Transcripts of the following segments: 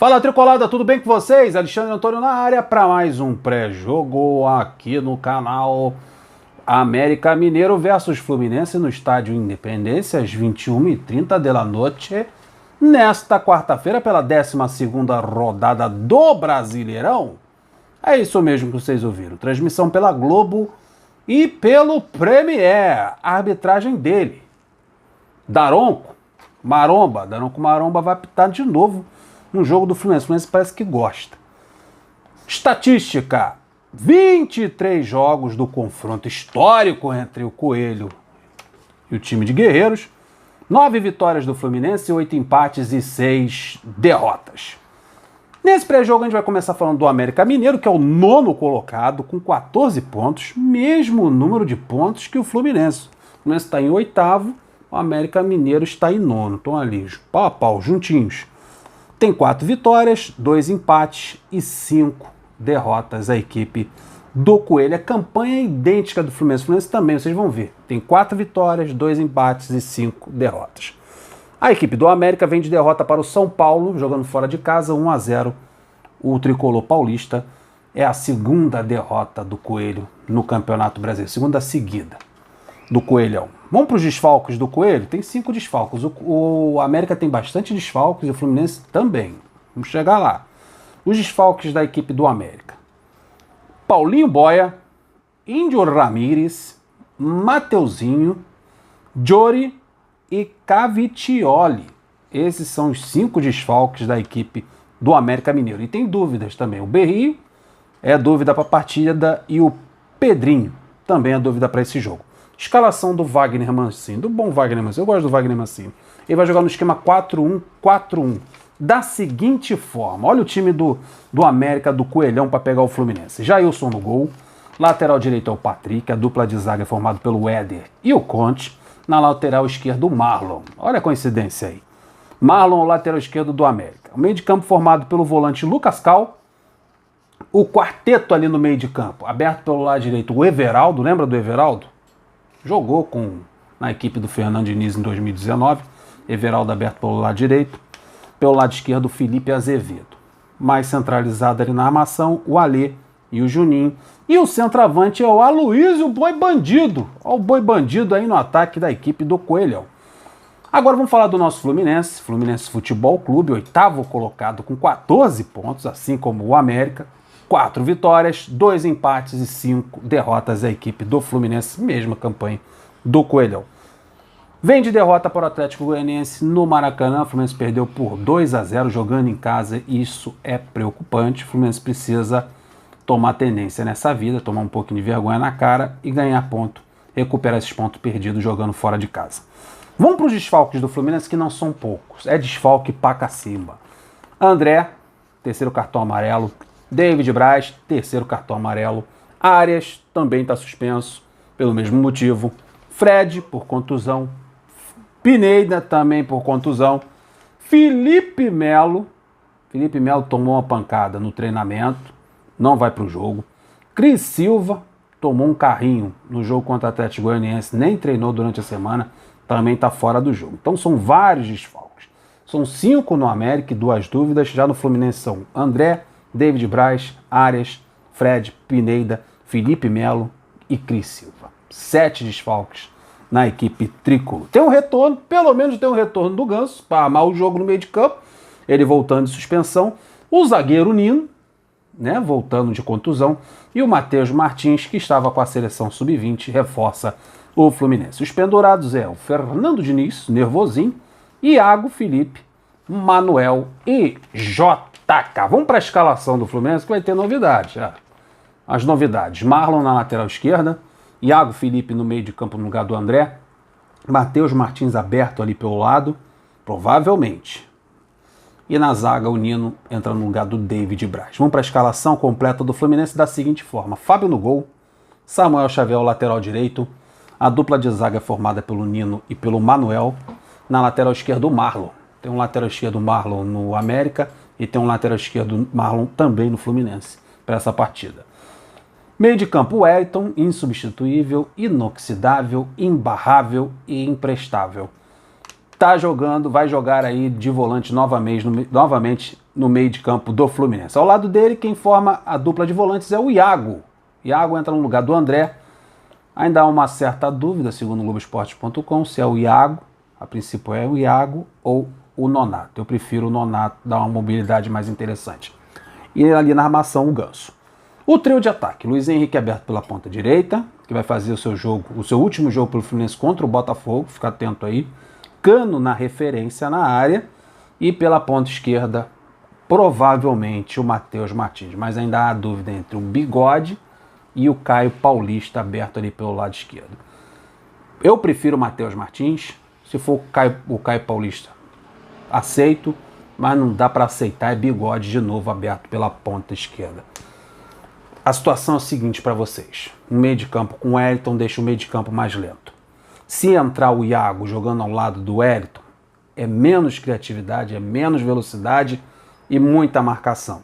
Fala, Tricolada, tudo bem com vocês? Alexandre Antônio na área para mais um pré-jogo aqui no canal. América Mineiro versus Fluminense no Estádio Independência, às 21h30 da noite, nesta quarta-feira, pela 12ª rodada do Brasileirão. É isso mesmo que vocês ouviram. Transmissão pela Globo e pelo Premier. A arbitragem dele, Daronco Maromba vai apitar de novo no jogo do Fluminense. O Fluminense parece que gosta. Estatística: 23 jogos do confronto histórico entre o Coelho e o time de Guerreiros, 9 vitórias do Fluminense, 8 empates e 6 derrotas. Nesse pré-jogo a gente vai começar falando do América Mineiro, que é o 9º colocado, com 14 pontos, mesmo número de pontos que o Fluminense. O Fluminense está em 8º, o América Mineiro está em 9º, estão ali, pau a pau, juntinhos. Tem 4 vitórias, 2 empates e 5 derrotas a equipe do Coelho. A campanha é idêntica do Fluminense. O Fluminense também, vocês vão ver. Tem 4 vitórias, 2 empates e 5 derrotas. A equipe do América vem de derrota para o São Paulo, jogando fora de casa, 1-0. O tricolor paulista é a segunda derrota do Coelho no Campeonato Brasileiro. Segunda seguida do Coelhão. Vamos para os desfalques do Coelho? Tem 5 desfalques. O América tem bastante desfalques e o Fluminense também. Vamos chegar lá. Os desfalques da equipe do América: Paulinho Boia, Índio Ramírez, Mateuzinho, Jory e Cavicchioli. Esses são os 5 desfalques da equipe do América Mineiro. E tem dúvidas também. O Berrio é dúvida para a partida e o Pedrinho também é dúvida para esse jogo. Escalação do Wagner Mancini, do bom Wagner Mancini. Eu gosto do Wagner Mancini. Ele vai jogar no esquema 4-1-4-1. Da seguinte forma: olha o time do América, do Coelhão, para pegar o Fluminense. Jailson no gol, lateral direito é o Patrick, a dupla de zaga é formada pelo Éder e o Conte, na lateral esquerda o Marlon. Olha a coincidência aí. Marlon, o lateral esquerdo do América. O meio de campo formado pelo volante Lucas Cal, o quarteto ali no meio de campo, aberto pelo lado direito o Everaldo, lembra do Everaldo? Jogou na equipe do Fernando Diniz em 2019, Everaldo aberto pelo lado direito. Pelo lado esquerdo, o Felipe Azevedo. Mais centralizado ali na armação, o Alê e o Juninho. E o centroavante é o Aloysio Boi Bandido. Olha o Boi Bandido aí no ataque da equipe do Coelhão. Agora vamos falar do nosso Fluminense. Fluminense Futebol Clube, 8º colocado com 14 pontos, assim como o América. 4 vitórias, 2 empates e 5 derrotas a equipe do Fluminense. Mesma campanha do Coelhão. Vem de derrota para o Atlético Goianiense no Maracanã. O Fluminense perdeu por 2-0 jogando em casa e isso é preocupante. O Fluminense precisa tomar tendência nessa vida, tomar um pouquinho de vergonha na cara e ganhar ponto, recuperar esses pontos perdidos jogando fora de casa. Vamos para os desfalques do Fluminense, que não são poucos. É desfalque pra cacimba. André, 3º cartão amarelo. David Braz, 3º cartão amarelo. Arias também está suspenso pelo mesmo motivo. Fred, por contusão. Pineda também por contusão. Felipe Melo tomou uma pancada no treinamento, não vai para o jogo. Cris Silva tomou um carrinho no jogo contra o Atlético Goianiense, nem treinou durante a semana, também está fora do jogo. Então são vários desfalques. São 5 no América e 2 dúvidas. Já no Fluminense são André, David Braz, Arias, Fred, Pineda, Felipe Melo e Cris Silva. 7 desfalques na equipe tricolor. Tem um retorno, pelo menos tem um retorno do Ganso, para armar o jogo no meio de campo, ele voltando de suspensão, o zagueiro Nino, né, voltando de contusão, e o Matheus Martins, que estava com a seleção sub-20, reforça o Fluminense. Os pendurados é o Fernando Diniz, nervosinho, Iago, Felipe, Manuel e JK. Vamos para a escalação do Fluminense, que vai ter novidades. As novidades: Marlon na lateral esquerda, Iago Felipe no meio de campo no lugar do André, Matheus Martins aberto ali pelo lado, provavelmente. E na zaga o Nino entra no lugar do David Braz. Vamos para a escalação completa do Fluminense da seguinte forma: Fábio no gol, Samuel Xavier lateral direito, a dupla de zaga é formada pelo Nino e pelo Manuel, na lateral esquerda o Marlon. Tem um lateral esquerdo Marlon no América e tem um lateral esquerdo Marlon também no Fluminense para essa partida. Meio de campo, o Wellington, insubstituível, inoxidável, imbarrável e imprestável. Tá jogando, vai jogar aí de volante novamente no meio de campo do Fluminense. Ao lado dele, quem forma a dupla de volantes é o Iago. Iago entra no lugar do André. Ainda há uma certa dúvida, segundo o Globoesporte.com, se é o Iago, a princípio é o Iago ou o Nonato. Eu prefiro o Nonato, dar uma mobilidade mais interessante. E ali na armação, o Ganso. O trio de ataque, Luiz Henrique aberto pela ponta direita, que vai fazer o seu último jogo pelo Fluminense contra o Botafogo, fica atento aí. Cano na referência na área. E pela ponta esquerda, provavelmente o Matheus Martins. Mas ainda há dúvida entre o Bigode e o Caio Paulista aberto ali pelo lado esquerdo. Eu prefiro o Matheus Martins. Se for o Caio Paulista, aceito. Mas não dá para aceitar é Bigode de novo aberto pela ponta esquerda. A situação é a seguinte para vocês. Um meio de campo com o Wellington deixa o meio de campo mais lento. Se entrar o Iago jogando ao lado do Wellington, é menos criatividade, é menos velocidade e muita marcação.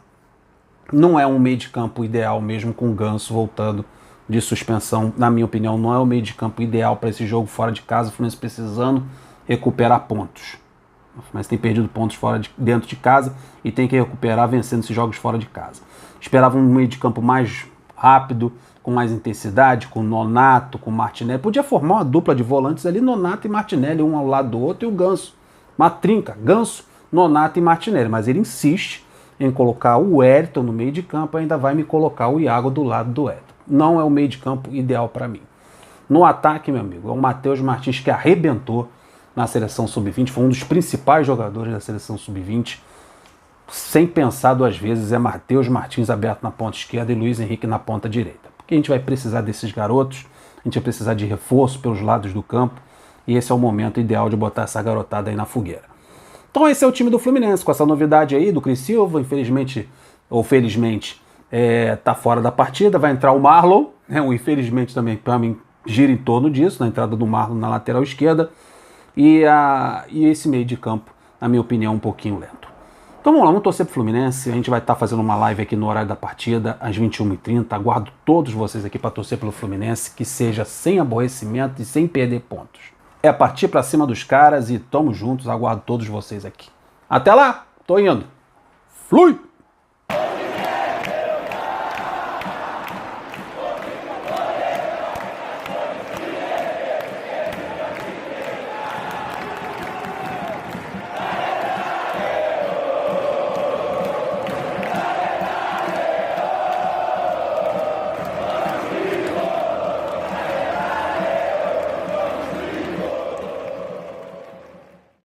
Não é um meio de campo ideal mesmo com o Ganso voltando de suspensão. Na minha opinião, não é o meio de campo ideal para esse jogo fora de casa. O Fluminense precisando recuperar pontos. O Fluminense tem perdido pontos dentro de casa e tem que recuperar vencendo esses jogos fora de casa. Esperava um meio de campo mais rápido, com mais intensidade, com Nonato, com Martinelli. Podia formar uma dupla de volantes ali, Nonato e Martinelli, um ao lado do outro, e o Ganso. Uma trinca, Ganso, Nonato e Martinelli. Mas ele insiste em colocar o Wellington no meio de campo e ainda vai me colocar o Iago do lado do Wellington. Não é o meio de campo ideal para mim. No ataque, meu amigo, é o Matheus Martins que arrebentou na seleção sub-20, foi um dos principais jogadores da seleção sub-20. Sem pensar duas vezes, é Matheus Martins aberto na ponta esquerda e Luiz Henrique na ponta direita. Porque a gente vai precisar desses garotos, a gente vai precisar de reforço pelos lados do campo, e esse é o momento ideal de botar essa garotada aí na fogueira. Então esse é o time do Fluminense, com essa novidade aí do Cris Silva, infelizmente, ou felizmente, tá fora da partida, vai entrar o Marlon, o infelizmente também, para mim, gira em torno disso, na entrada do Marlon na lateral esquerda, e esse meio de campo, na minha opinião, um pouquinho lento. Então vamos lá, vamos torcer pro Fluminense, a gente vai estar fazendo uma live aqui no horário da partida, às 21h30, aguardo todos vocês aqui para torcer pelo Fluminense, que seja sem aborrecimento e sem perder pontos. É partir para cima dos caras e tamo juntos, aguardo todos vocês aqui. Até lá, tô indo. Flui!